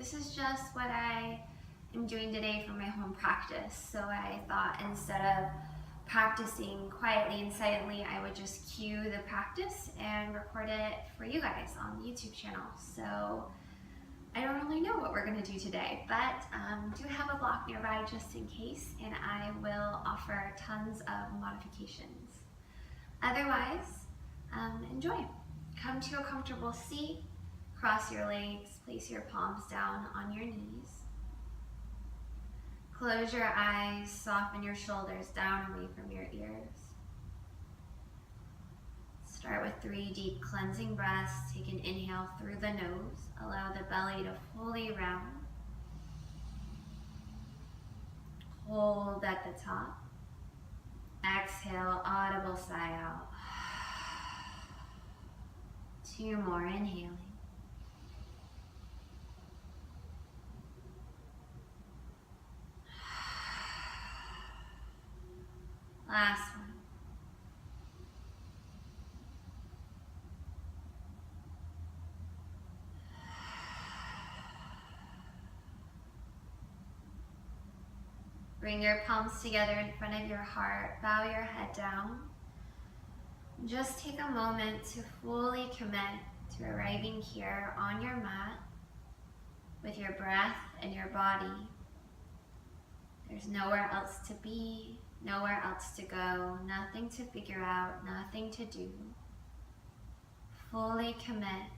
This is just what I am doing today for my home practice. So I thought instead of practicing quietly and silently, I would just cue the practice and record it for you guys on the YouTube channel. So I don't really know what we're going to do today, but do have a block nearby just in case, and I will offer tons of modifications. Otherwise, enjoy. Come to a comfortable seat, cross your legs, place your palms down on your knees. Close your eyes, soften your shoulders down away from your ears. Start with 3 deep cleansing breaths. Take an inhale through the nose. Allow the belly to fully round. Hold at the top. Exhale, audible sigh out. 2 more, inhaling. Last one. Bring your palms together in front of your heart. Bow your head down. Just take a moment to fully commit to arriving here on your mat with your breath and your body. There's nowhere else to be, nowhere else to go, nothing to figure out, nothing to do. Fully commit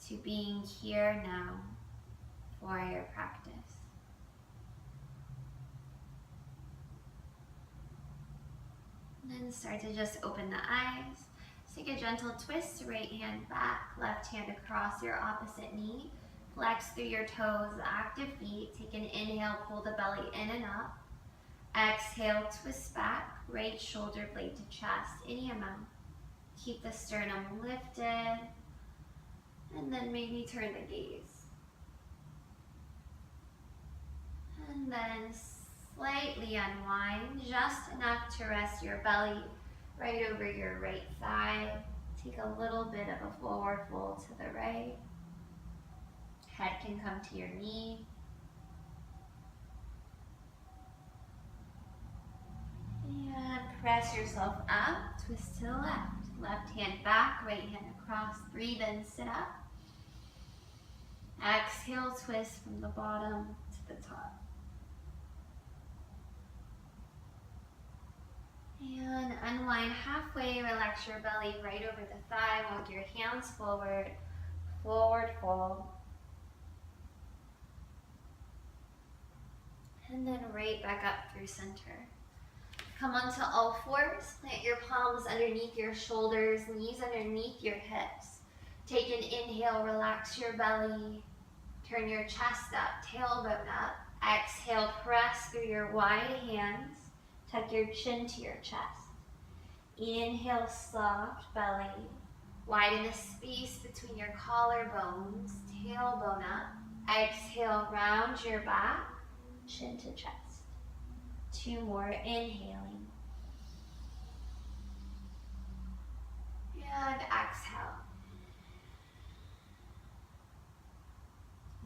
to being here now for your practice. And then start to just open the eyes. Take a gentle twist, right hand back, left hand across your opposite knee. Flex through your toes, active feet. Take an inhale, pull the belly in and up. Exhale, twist back, right shoulder blade to chest, any amount. Keep the sternum lifted. And then maybe turn the gaze. And then slightly unwind, just enough to rest your belly right over your right thigh. Take a little bit of a forward fold to the right. Head can come to your knee. And press yourself up, twist to the left. Left hand back, right hand across. Breathe in, sit up. Exhale, twist from the bottom to the top. And unwind halfway, relax your belly right over the thigh, walk your hands forward, forward fold. And then right back up through center. Come onto all fours, plant your palms underneath your shoulders, knees underneath your hips. Take an inhale, relax your belly, turn your chest up, tailbone up. Exhale, press through your wide hands. Tuck your chin to your chest. Inhale, soft belly. Widen the space between your collarbones, tailbone up. Exhale, round your back, chin to chest. 2 more, inhaling. And exhale.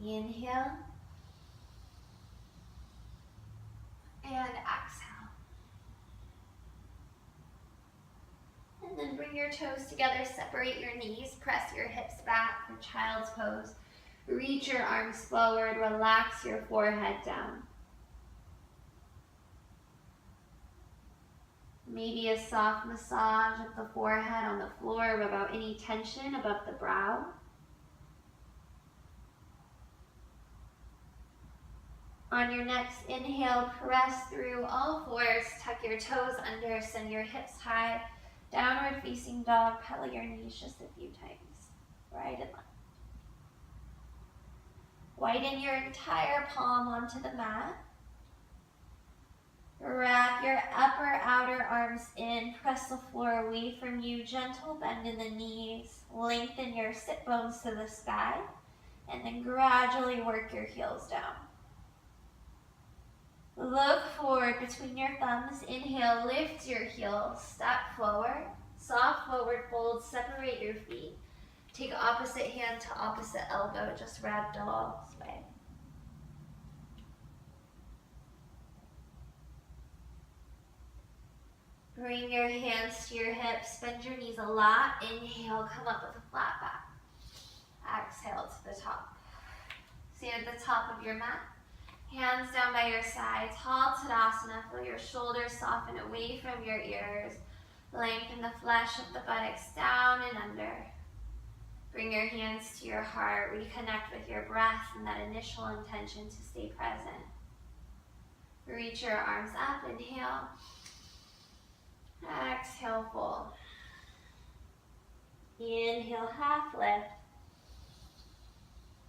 Inhale. And exhale. And then bring your toes together, separate your knees, press your hips back for child's pose. Reach your arms forward, relax your forehead down. Maybe a soft massage of the forehead on the floor, rub out any tension above the brow. On your next inhale, press through all fours, tuck your toes under, send your hips high. Downward facing dog, pedal your knees just a few times, right and left. Widen your entire palm onto the mat. Wrap your upper outer arms in, press the floor away from you, gentle bend in the knees, lengthen your sit bones to the sky, and then gradually work your heels down. Look forward between your thumbs. Inhale, lift your heels, step forward. Soft forward fold, separate your feet. Take opposite hand to opposite elbow, just ragdoll sway. Bring your hands to your hips, bend your knees a lot. Inhale, come up with a flat back. Exhale to the top. Stand at the top of your mat. Hands down by your side, tall Tadasana. Feel your shoulders soften away from your ears. Lengthen the flesh of the buttocks down and under. Bring your hands to your heart. Reconnect with your breath and that initial intention to stay present. Reach your arms up. Inhale. Exhale, fold. Inhale, half lift.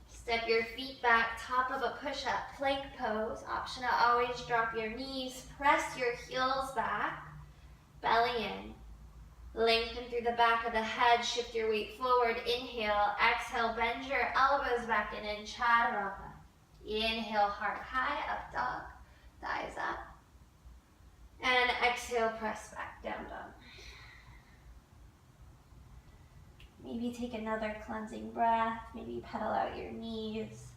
Step your feet back, top of a push-up, plank pose. Option to always drop your knees. Press your heels back. Belly in. Lengthen through the back of the head. Shift your weight forward. Inhale. Exhale. Bend your elbows back in Chaturanga. Inhale. Heart high. Up dog. Thighs up. And exhale. Press back. Down dog. Maybe take another cleansing breath. Maybe pedal out your knees.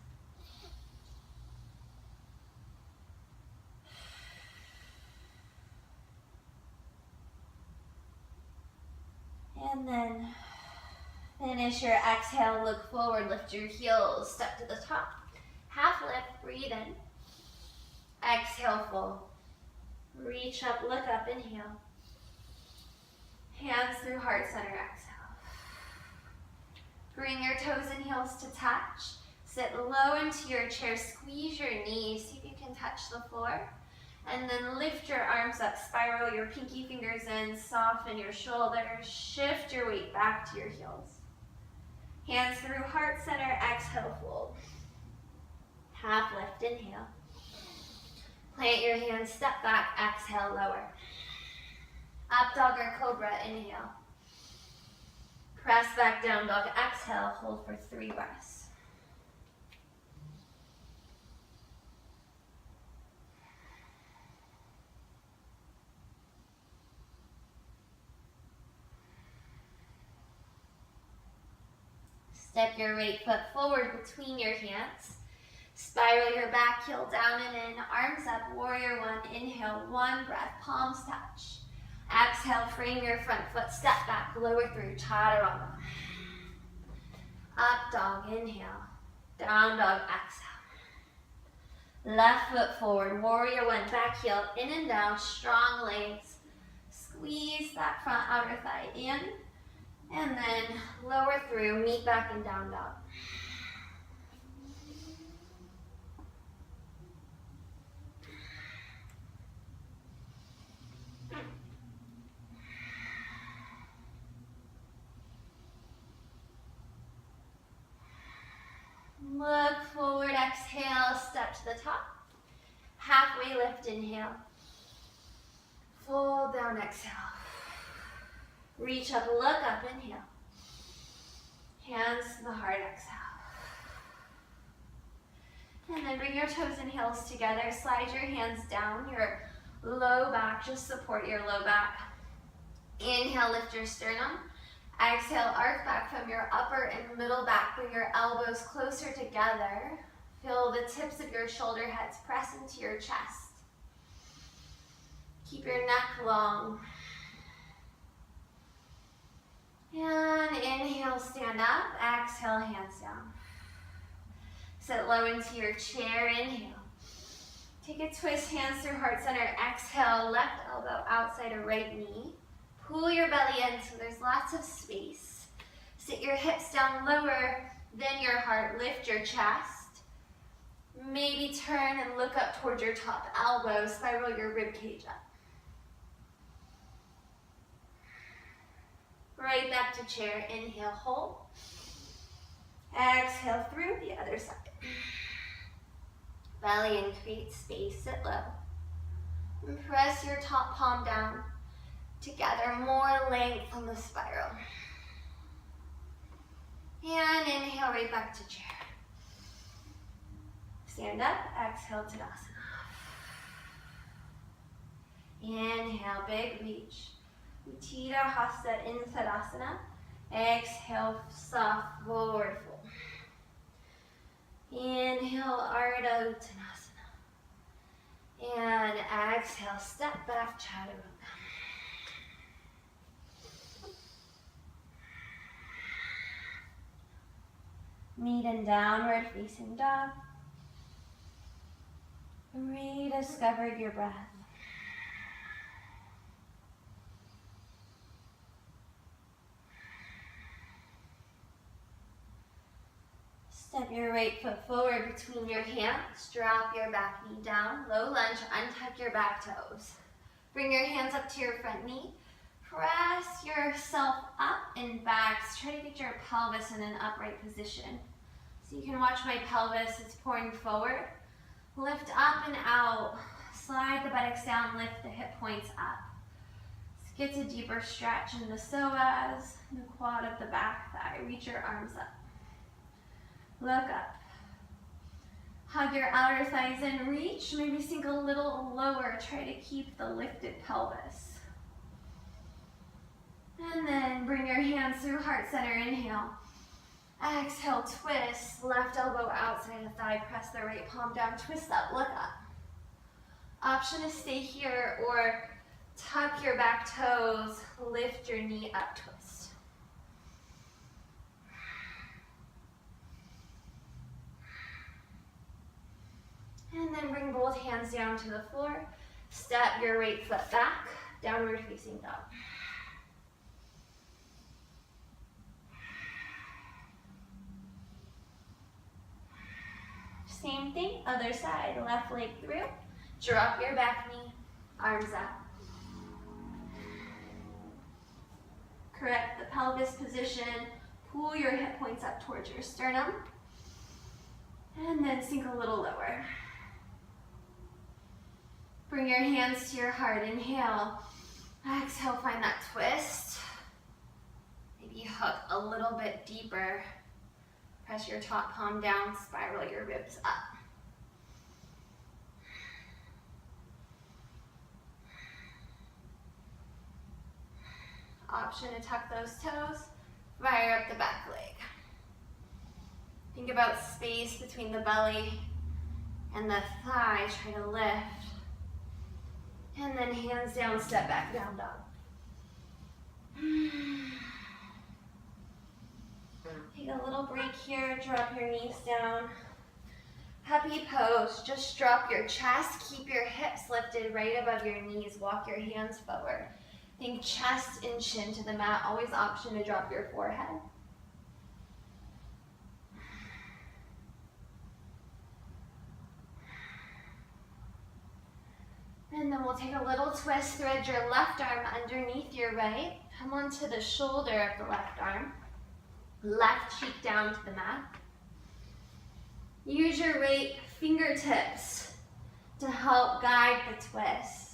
And then finish your exhale, look forward, lift your heels, step to the top. Half lift, breathe in. Exhale, fold. Reach up, look up, inhale. Hands through heart center, exhale. Bring your toes and heels to touch. Sit low into your chair, squeeze your knees, see if you can touch the floor. And then lift your arms up, spiral your pinky fingers in, soften your shoulders, shift your weight back to your heels. Hands through heart center, exhale, fold. Half lift, inhale. Plant your hands, step back, exhale, lower. Up dog or cobra, inhale. Press back down dog, exhale, hold for 3 breaths. Step your right foot forward between your hands. Spiral your back heel down and in, arms up, warrior 1, inhale, 1 breath, palms touch. Exhale, frame your front foot, step back, lower through, Chaturanga. Up dog, inhale, down dog, exhale. Left foot forward, warrior 1, back heel, in and down, strong legs. Squeeze that front outer thigh in, and then lower through, meet back in down dog. Look forward, exhale, step to the top. Halfway lift, inhale. Fold down, exhale. Reach up, look up, inhale. Hands to the heart, exhale. And then bring your toes and heels together. Slide your hands down your low back. Just support your low back. Inhale, lift your sternum. Exhale, arc back from your upper and middle back. Bring your elbows closer together. Feel the tips of your shoulder heads press into your chest. Keep your neck long. And inhale, stand up. Exhale, hands down. Sit low into your chair. Inhale. Take a twist, hands through heart center. Exhale, left elbow outside of right knee. Pull your belly in so there's lots of space. Sit your hips down lower than your heart. Lift your chest. Maybe turn and look up towards your top elbow. Spiral your rib cage up. Right back to chair. Inhale, hold. Exhale through the other side. Belly in, create space, sit low. And press your top palm down. Together, more length on the spiral. And inhale, right back to chair. Stand up, exhale, Tadasana. Inhale, big reach. Uttara Hasta in Tadasana. Exhale, soft forward fold. Inhale, Ardha Uttanasana. And exhale, step back, Chaturanga. Meet in downward facing dog. Rediscover your breath. Step your right foot forward between your hands. Drop your back knee down. Low lunge, untuck your back toes. Bring your hands up to your front knee. Press yourself up and back. Try to get your pelvis in an upright position. So you can watch my pelvis, it's pouring forward. Lift up and out. Slide the buttocks down, lift the hip points up. Let's get a deeper stretch in the psoas, the quad of the back thigh. Reach your arms up. Look up. Hug your outer thighs in, reach. Maybe sink a little lower. Try to keep the lifted pelvis. And then bring your hands through heart center, inhale. Exhale, twist, left elbow outside the thigh, press the right palm down, twist up, look up. Option to stay here or tuck your back toes, lift your knee up, twist. And then bring both hands down to the floor, step your right foot back, downward facing dog. Same thing, other side, left leg through. Drop your back knee, arms up. Correct the pelvis position. Pull your hip points up towards your sternum. And then sink a little lower. Bring your hands to your heart, inhale. Exhale, find that twist. Maybe hook a little bit deeper. Press your top palm down, spiral your ribs up. Option to tuck those toes, fire up the back leg. Think about space between the belly and the thigh, try to lift. And then hands down, step back, down dog. Take a little break here, drop your knees down. Happy pose, just drop your chest, keep your hips lifted right above your knees, walk your hands forward. Think chest and chin to the mat, always option to drop your forehead. And then we'll take a little twist, thread your left arm underneath your right, come onto the shoulder of the left arm. Left cheek down to the mat. Use your right fingertips to help guide the twist.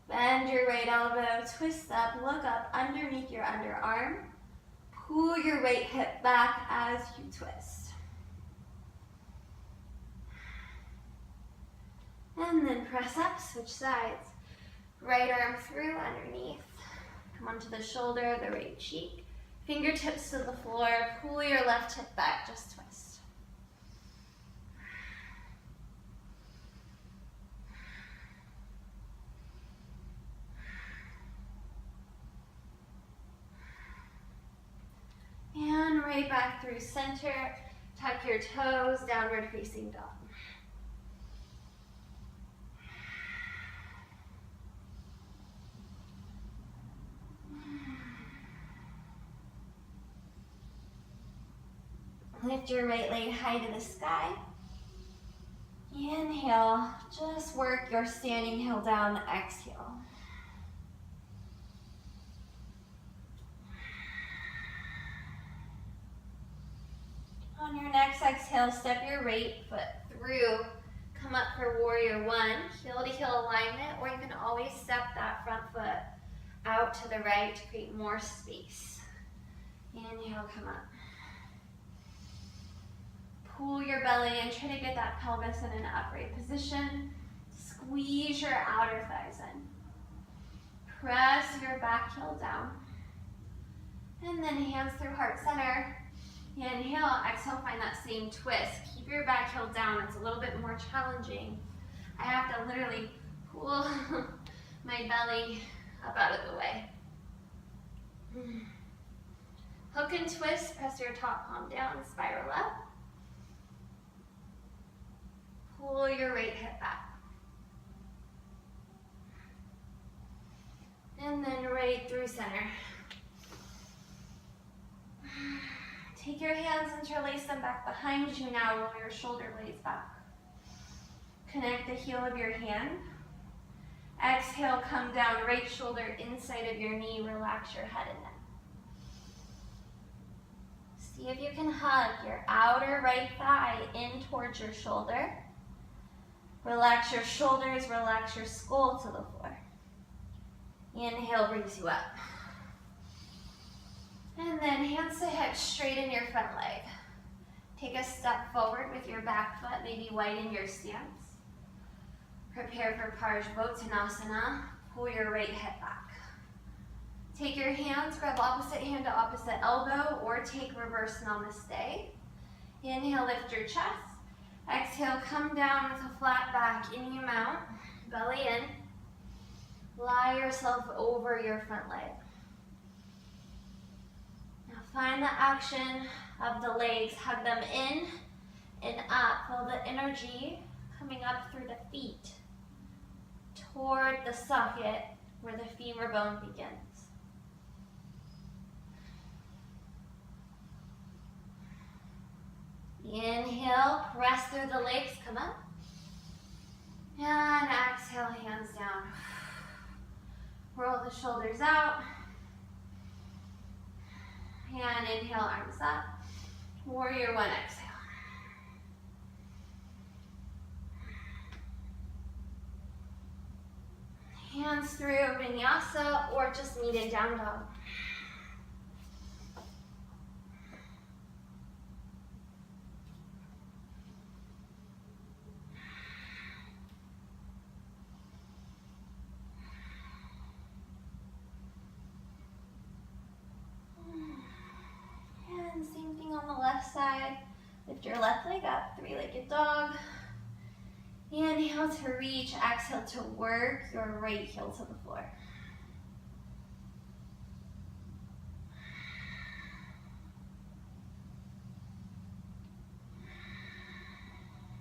Bend your right elbow, twist up, look up underneath your underarm. Pull your right hip back as you twist. And then press up, switch sides. Right arm through, underneath. Come onto the shoulder, the right cheek. Fingertips to the floor, pull your left hip back, just twist. And right back through center, tuck your toes, downward facing dog. Lift your right leg high to the sky. Inhale, just work your standing hill down, exhale. On your next exhale, step your right foot through. Come up for warrior one, heel to heel alignment, or you can always step that front foot out to the right to create more space. Inhale, come up. Pull your belly in, try to get that pelvis in an upright position. Squeeze your outer thighs in. Press your back heel down. And then hands through heart center. Inhale, exhale, find that same twist. Keep your back heel down. It's a little bit more challenging. I have to literally pull my belly up out of the way. Hook and twist, press your top palm down, spiral up. Pull your right hip back. And then right through center. Take your hands, interlace them back behind you now, roll your shoulder blades back. Connect the heel of your hand. Exhale, come down, right shoulder inside of your knee, relax your head and neck. See if you can hug your outer right thigh in towards your shoulder. Relax your shoulders, relax your skull to the floor. Inhale brings you up. And then hands to hips, straighten your front leg. Take a step forward with your back foot, maybe widen your stance. Prepare for Parsvottanasana. Pull your right hip back. Take your hands, grab opposite hand to opposite elbow, or take reverse namaste. Inhale, lift your chest. Exhale, come down with a flat back, in you mount, belly in. Lie yourself over your front leg. Now find the action of the legs, hug them in and up. Feel the energy coming up through the feet toward the socket where the femur bone begins. Inhale, press through the legs, come up. And exhale, hands down. Roll the shoulders out. And inhale, arms up. Warrior one, exhale. Hands through vinyasa or just meet in down dog. And same thing on the left side. Lift your left leg up, three-legged dog. Inhale to reach, exhale to work your right heel to the floor.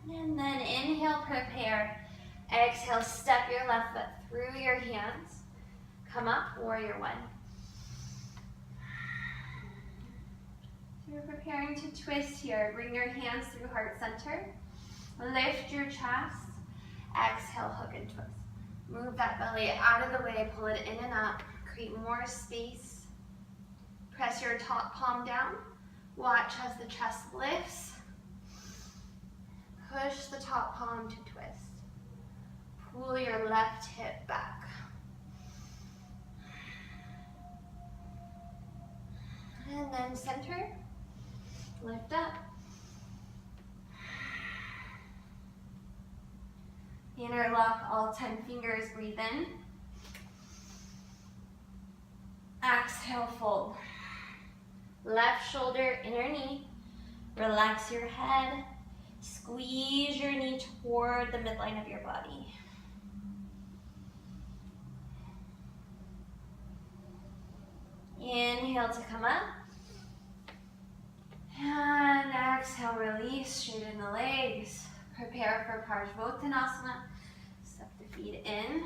And then inhale, prepare. Exhale, step your left foot through your hands. Come up, warrior one. So you're preparing to twist here. Bring your hands through heart center. Lift your chest. Exhale, hook and twist. Move that belly out of the way, pull it in and up. Create more space. Press your top palm down. Watch as the chest lifts. Push the top palm to twist. Pull your left hip back. And then center. Lift up. Interlock all 10 fingers, breathe in. Exhale, fold. Left shoulder, inner knee. Relax your head. Squeeze your knee toward the midline of your body. Inhale to come up. And exhale, release, straighten the legs. Prepare for Parsvottanasana. Step the feet in.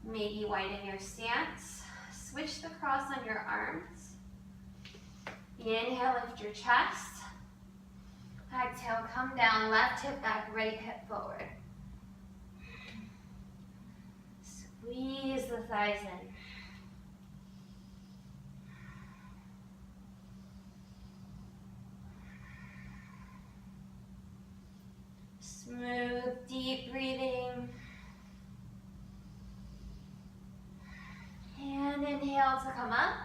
Maybe widen your stance. Switch the cross on your arms. Inhale, lift your chest. Exhale, come down, left hip back, right hip forward. Squeeze the thighs in. Smooth, deep breathing. And inhale to come up.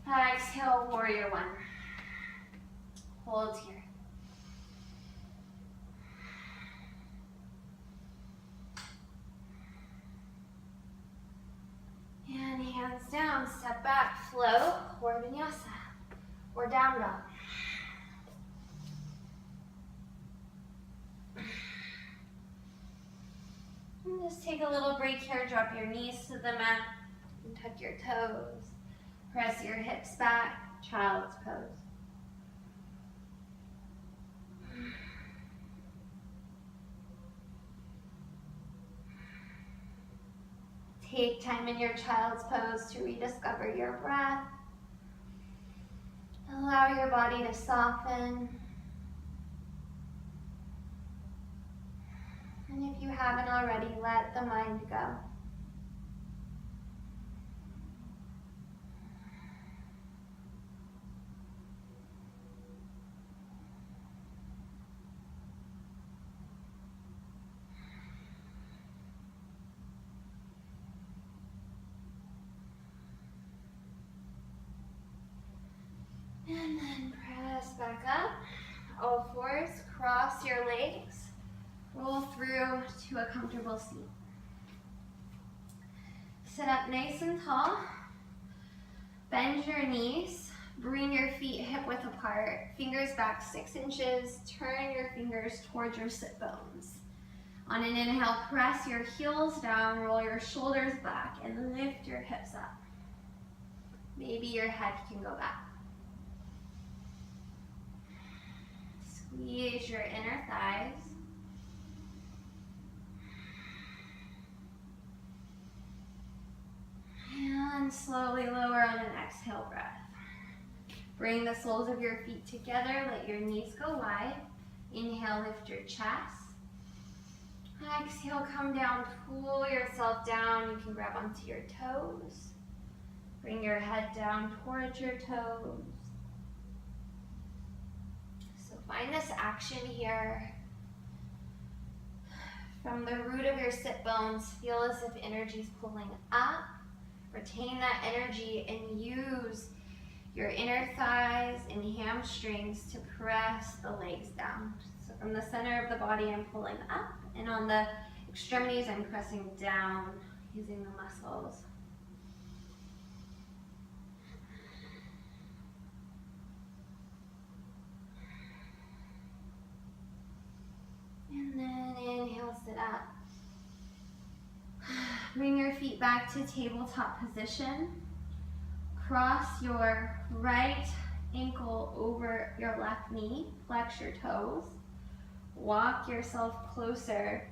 Exhale, warrior one. Hold here. And hands down. down, step back, float, or vinyasa, or down dog. And just take a little break here, drop your knees to the mat, and tuck your toes. Press your hips back, child's pose. Take time in your child's pose to rediscover your breath. Allow your body to soften. And if you haven't already, let the mind go. And then press back up. All fours, cross your legs. Roll through to a comfortable seat. Sit up nice and tall. Bend your knees. Bring your feet hip width apart. Fingers back 6 inches. Turn your fingers towards your sit bones. On an inhale, press your heels down. Roll your shoulders back and lift your hips up. Maybe your head can go back. Squeeze your inner thighs. And slowly lower on an exhale breath. Bring the soles of your feet together. Let your knees go wide. Inhale, lift your chest. Exhale, come down, pull yourself down. You can grab onto your toes. Bring your head down towards your toes. So find this action here. From the root of your sit bones, feel as if energy is pulling up. Retain that energy and use your inner thighs and hamstrings to press the legs down. So from the center of the body, I'm pulling up, and on the extremities, I'm pressing down using the muscles. And then inhale, sit up. Bring your feet back to tabletop position. Cross your right ankle over your left knee. Flex your toes. Walk yourself closer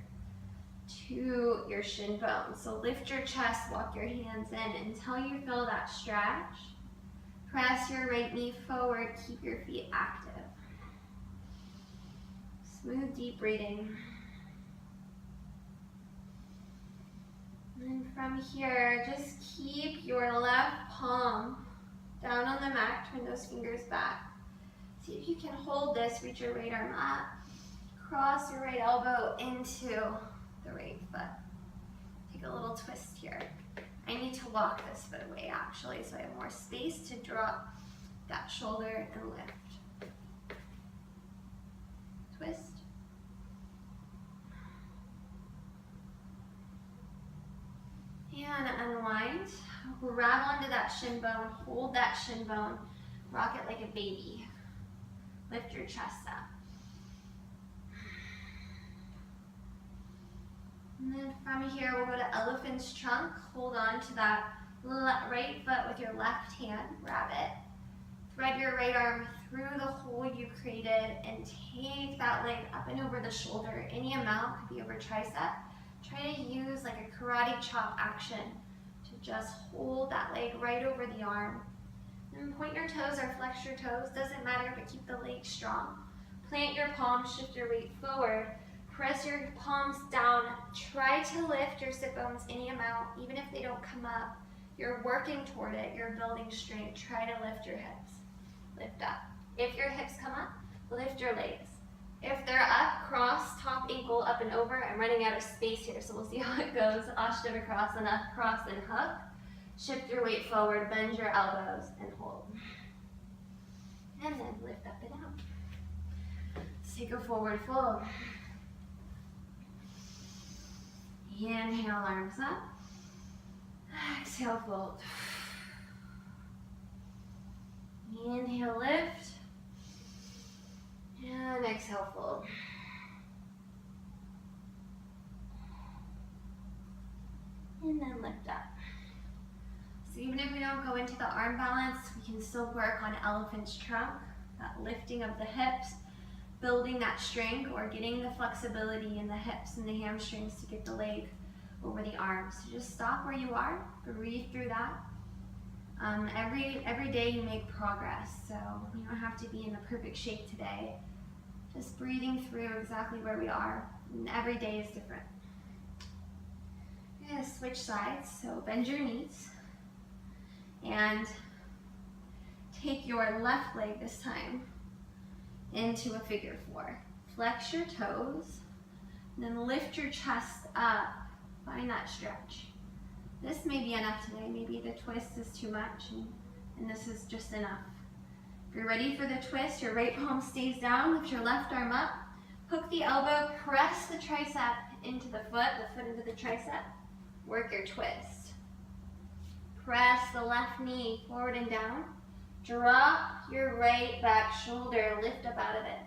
to your shin bones. So lift your chest, walk your hands in until you feel that stretch. Press your right knee forward, keep your feet active. Smooth, deep breathing. And from here, just keep your left palm down on the mat, turn those fingers back. See if you can hold this, reach your right arm up. Cross your right elbow into the right foot. Take a little twist here. I need to walk this foot away actually, so I have more space to drop that shoulder and lift. Twist. And unwind. Grab onto that shin bone, hold that shin bone, rock it like a baby. Lift your chest up. And then from here, we'll go to elephant's trunk. Hold on to that right foot with your left hand, grab it. Thread your right arm through the hole you created and take that leg up and over the shoulder. Any amount, could be over tricep. Try to use like a karate chop action to just hold that leg right over the arm. And point your toes or flex your toes, doesn't matter, but keep the leg strong. Plant your palms, shift your weight forward. Press your palms down. Try to lift your sit bones any amount, even if they don't come up. You're working toward it, you're building strength. Try to lift your hips. Lift up. If your hips come up, lift your legs. If they're up, cross top ankle up and over. I'm running out of space here, so we'll see how it goes. Ashtavakra, cross and hook. Shift your weight forward, bend your elbows, and hold. And then lift up and out. Let's take a forward fold. Inhale, arms up. Exhale, fold. Inhale, lift. And exhale, fold. And then lift up. So even if we don't go into the arm balance, we can still work on elephant's trunk, that lifting of the hips, building that strength, or getting the flexibility in the hips and the hamstrings to get the leg over the arms. So just stop where you are, breathe through that. Every day you make progress, so you don't have to be in the perfect shape today. Just breathing through exactly where we are, and every day is different. We're gonna switch sides, so bend your knees, and take your left leg this time into a figure four. Flex your toes, and then lift your chest up, find that stretch. This may be enough today, maybe the twist is too much, and this is just enough. If you're ready for the twist, your right palm stays down, lift your left arm up, hook the elbow, press the tricep into the foot into the tricep, work your twist. Press the left knee forward and down, drop your right back shoulder, lift up out of it.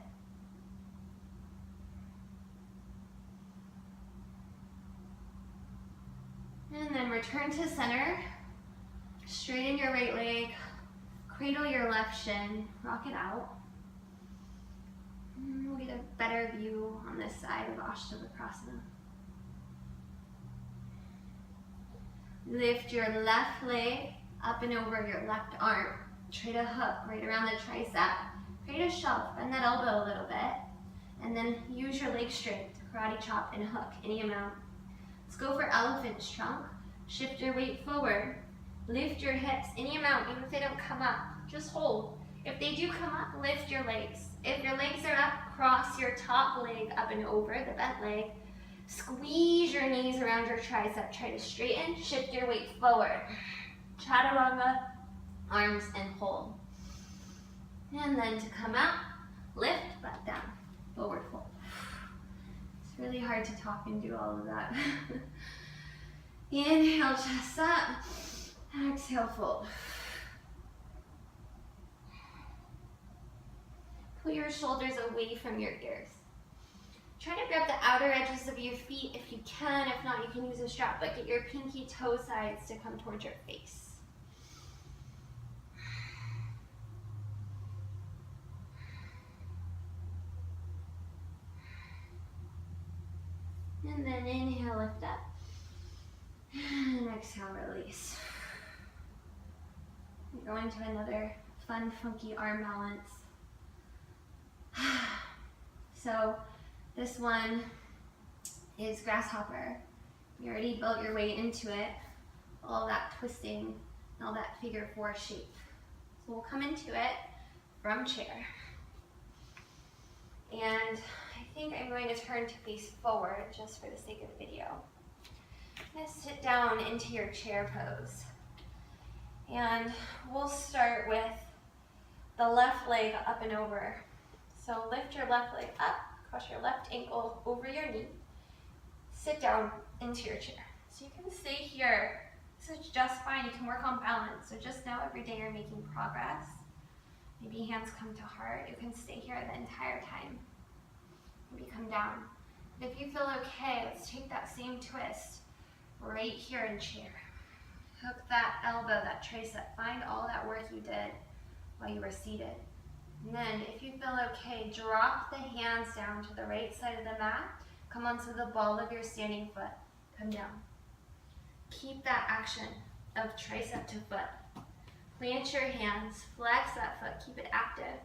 And then return to center, straighten your right leg, cradle your left shin, rock it out. And we'll get a better view on this side of Ashtavasana. Lift your left leg up and over your left arm. Try to hook right around the tricep. Create a shelf, bend that elbow a little bit, and then use your leg strength, karate chop and hook any amount. Let's go for elephant's trunk. Shift your weight forward. Lift your hips any amount, even if they don't come up. Just hold. If they do come up, lift your legs. If your legs are up, cross your top leg up and over, the bent leg. Squeeze your knees around your tricep. Try to straighten. Shift your weight forward. Chaturanga, arms and hold. And then to come out, lift, back down, forward fold. It's really hard to talk and do all of that. Inhale, chest up. Exhale, fold. Pull your shoulders away from your ears. Try to grab the outer edges of your feet if you can. If not, you can use a strap, but get your pinky toe sides to come towards your face. And then inhale, lift up. And exhale, release. We're going to another fun, funky arm balance. So this one is Grasshopper. You already built your way into it, all that twisting, and all that figure four shape. So we'll come into it from chair. And I think I'm going to turn to face forward just for the sake of the video. I'm going to sit down into your chair pose. And we'll start with the left leg up and over. So lift your left leg up, cross your left ankle over your knee. Sit down into your chair. So you can stay here. This is just fine. You can work on balance. So just know every day you're making progress. Maybe hands come to heart. You can stay here the entire time. Maybe come down. And if you feel okay, let's take that same twist right here in chair. Hook that elbow, that tricep. Find all that work you did while you were seated. And then, if you feel okay, drop the hands down to the right side of the mat. Come onto the ball of your standing foot. Come down. Keep that action of tricep to foot. Plant your hands, flex that foot, keep it active.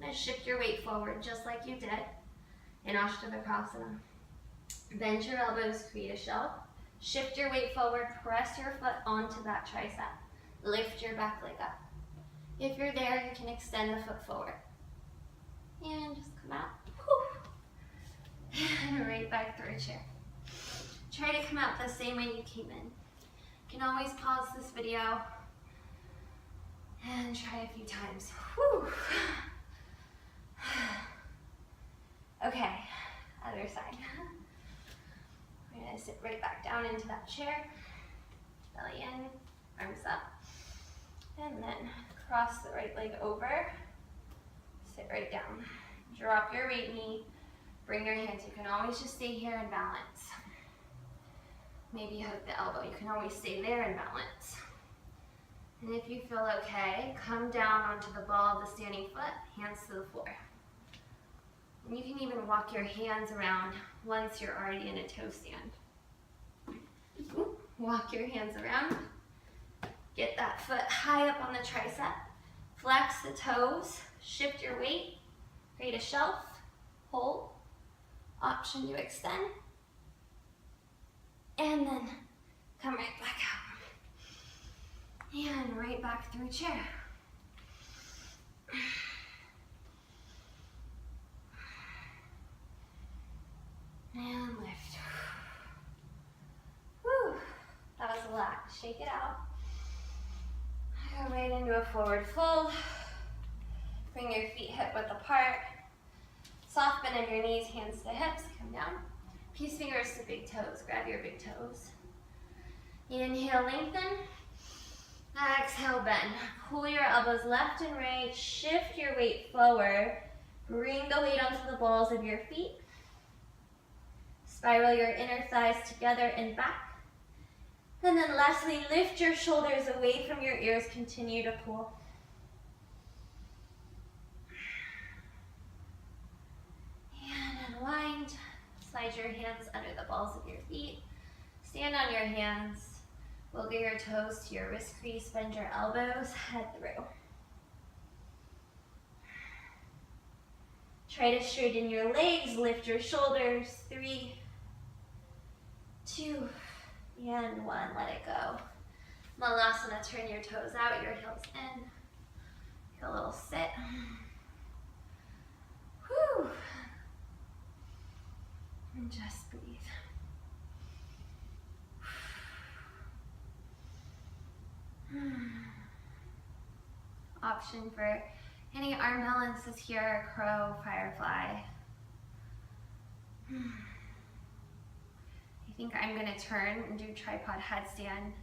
Then shift your weight forward just like you did in Ashtavasana. Bend your elbows, create a shelf. Shift your weight forward, press your foot onto that tricep. Lift your back leg up. If you're there, you can extend the foot forward. And just come out. Whew. And right back through a chair. Try to come out the same way you came in. You can always pause this video and try a few times. Whew. Okay, other side. We're gonna sit right back down into that chair. Belly in, arms up. And then Cross the right leg over. Sit right down. Drop your right knee. Bring your hands. You can always just stay here in balance. Maybe hook the elbow. You can always stay there in balance. And if you feel okay, come down onto the ball of the standing foot, hands to the floor. And you can even walk your hands around once you're already in a toe stand. Walk your hands around. Get that foot high up on the tricep. Flex the toes. Shift your weight. Create a shelf. Hold. Option to extend. And then come right back out. And right back through chair. And lift. Whew. That was a lot. Shake it out. Go right into a forward fold. Bring your feet hip width apart. Soft bend in your knees, hands to hips. Come down. Peace fingers to big toes. Grab your big toes. Inhale, lengthen. Exhale, bend. Pull your elbows left and right. Shift your weight forward. Bring the weight onto the balls of your feet. Spiral your inner thighs together and back. And then lastly, lift your shoulders away from your ears. Continue to pull. And unwind. Slide your hands under the balls of your feet. Stand on your hands. Wiggle your toes to your wrist crease. Bend your elbows. Head through. Try to straighten your legs. Lift your shoulders. 3, 2, and 1. Let it go. Malasana. Turn your toes out. Your heels in. Take a little sit. Whew. And just breathe. Option for any arm balances here, crow, firefly. I think I'm going to turn and do tripod headstand.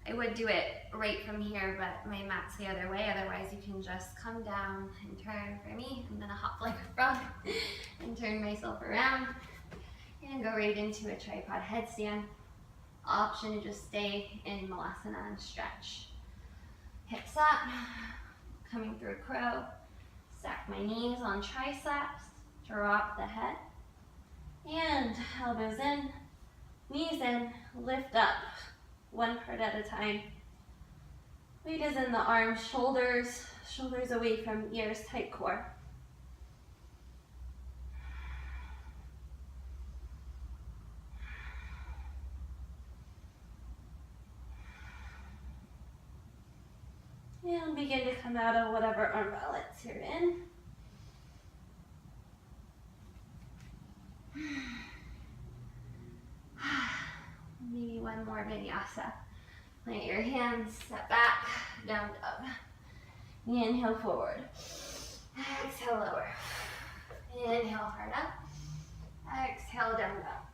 I would do it right from here, but my mat's the other way. Otherwise, you can just come down and turn for me. I'm going to hop like a frog and turn myself around and go right into a tripod headstand. Option to just stay in Malasana and stretch. Hips up, coming through crow. Stack my knees on triceps, drop the head. And elbows in, knees in, lift up. One part at a time. Weight is in the arms, shoulders away from ears, tight core. And begin to come out of whatever arm balance you're in. Maybe one more vinyasa. Plant your hands, step back, down dog. Inhale forward. Exhale lower. Inhale hard up. Exhale down dog.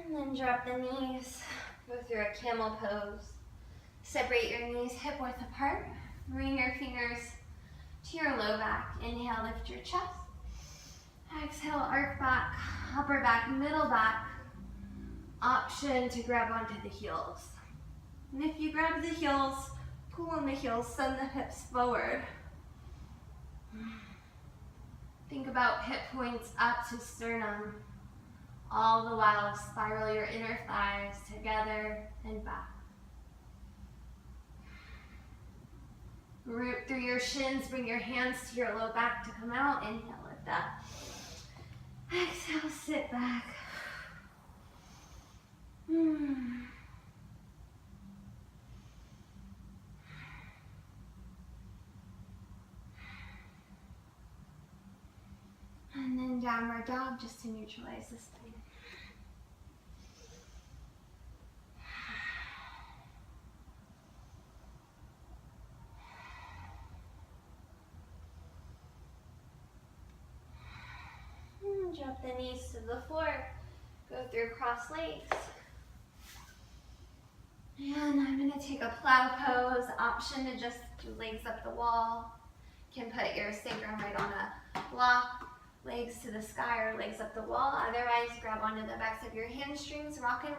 And then drop the knees. Go through a camel pose. Separate your knees hip width apart. Bring your fingers to your low back. Inhale, lift your chest. Exhale, arc back, upper back, middle back. Option to grab onto the heels. And if you grab the heels, pull on the heels, send the hips forward. Think about hip points up to sternum. All the while, spiral your inner thighs together and back. Root through your shins, bring your hands to your low back to come out. Inhale, lift up. Exhale, sit back. And then downward dog just to neutralize the spine. Drop the knees to the floor. Go through cross legs. And I'm going to take a plow pose. Option to just do legs up the wall. You can put your sacrum right on a block. Legs to the sky or legs up the wall. Otherwise, grab onto the backs of your hamstrings. Rock and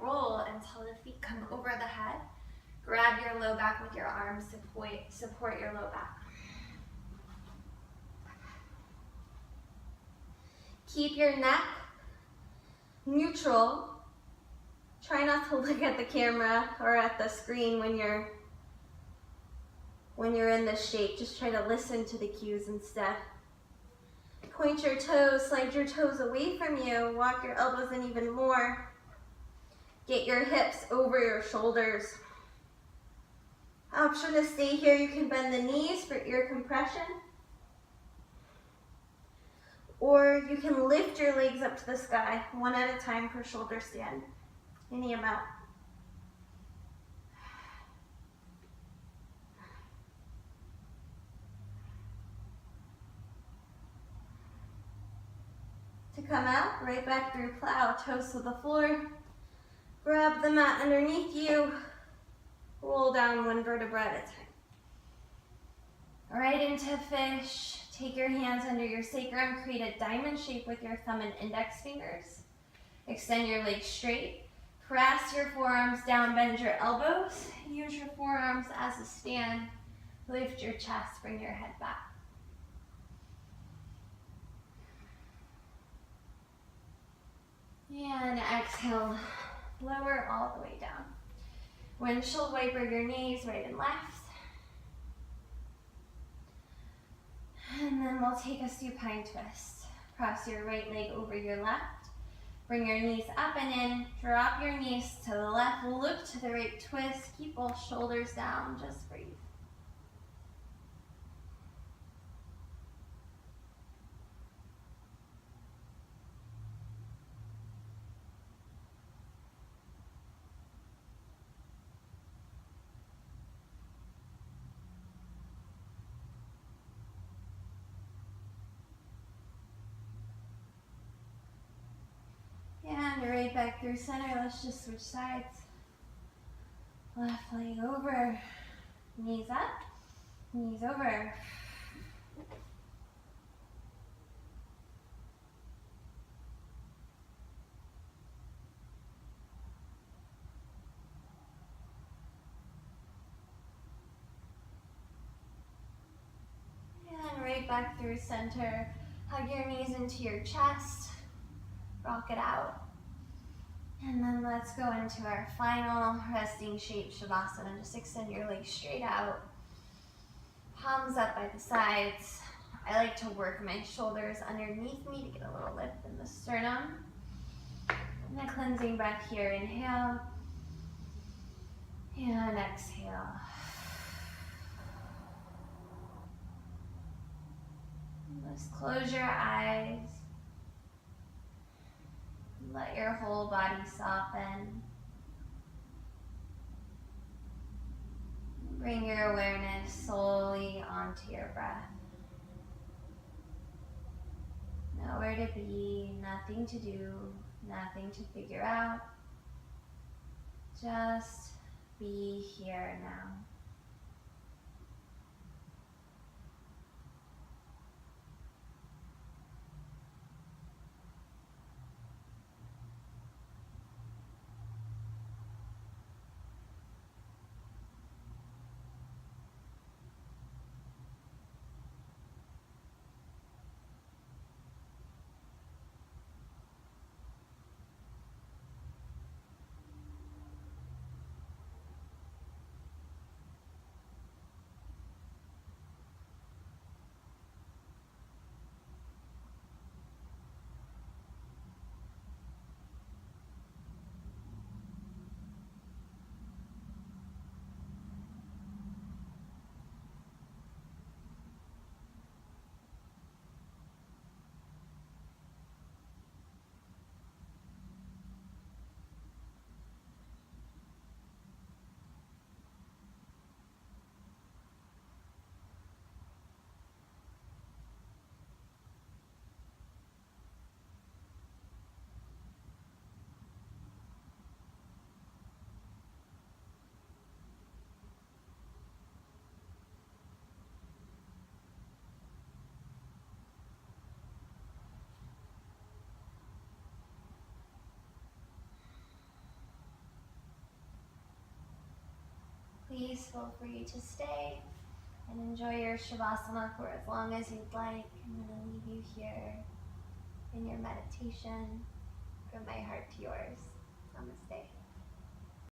roll until the feet come over the head. Grab your low back with your arms. Support your low back. Keep your neck neutral. Try not to look at the camera or at the screen when you're in this shape. Just try to listen to the cues instead. Point your toes, slide your toes away from you. Walk your elbows in even more. Get your hips over your shoulders. Option to stay here. You can bend the knees for ear compression. Or you can lift your legs up to the sky, one at a time for shoulder stand. Any amount. To come out, right back through plow, toes to the floor. Grab the mat underneath you. Roll down one vertebra at a time. Right into fish. Take your hands under your sacrum. Create a diamond shape with your thumb and index fingers. Extend your legs straight. Press your forearms down, bend your elbows. Use your forearms as a stand. Lift your chest, bring your head back. And exhale, lower all the way down. Windshield wiper your knees right and left. And then we'll take a supine twist. Cross your right leg over your left. Bring your knees up and in. Drop your knees to the left. Look to the right, twist. Keep both shoulders down. Just breathe. And right back through center. Let's just switch sides. Left leg over. Knees up. Knees over. And right back through center. Hug your knees into your chest. Rock it out. And then let's go into our final resting shape, Shavasana. Just extend your legs straight out. Palms up by the sides. I like to work my shoulders underneath me to get a little lift in the sternum. And a cleansing breath here. Inhale. And exhale. Just close your eyes. Let your whole body soften. Bring your awareness solely onto your breath. Nowhere to be, nothing to do, nothing to figure out. Just be here now. please feel free to stay and enjoy your Shavasana for as long as you'd like. I'm going to leave you here in your meditation from my heart to yours. Namaste.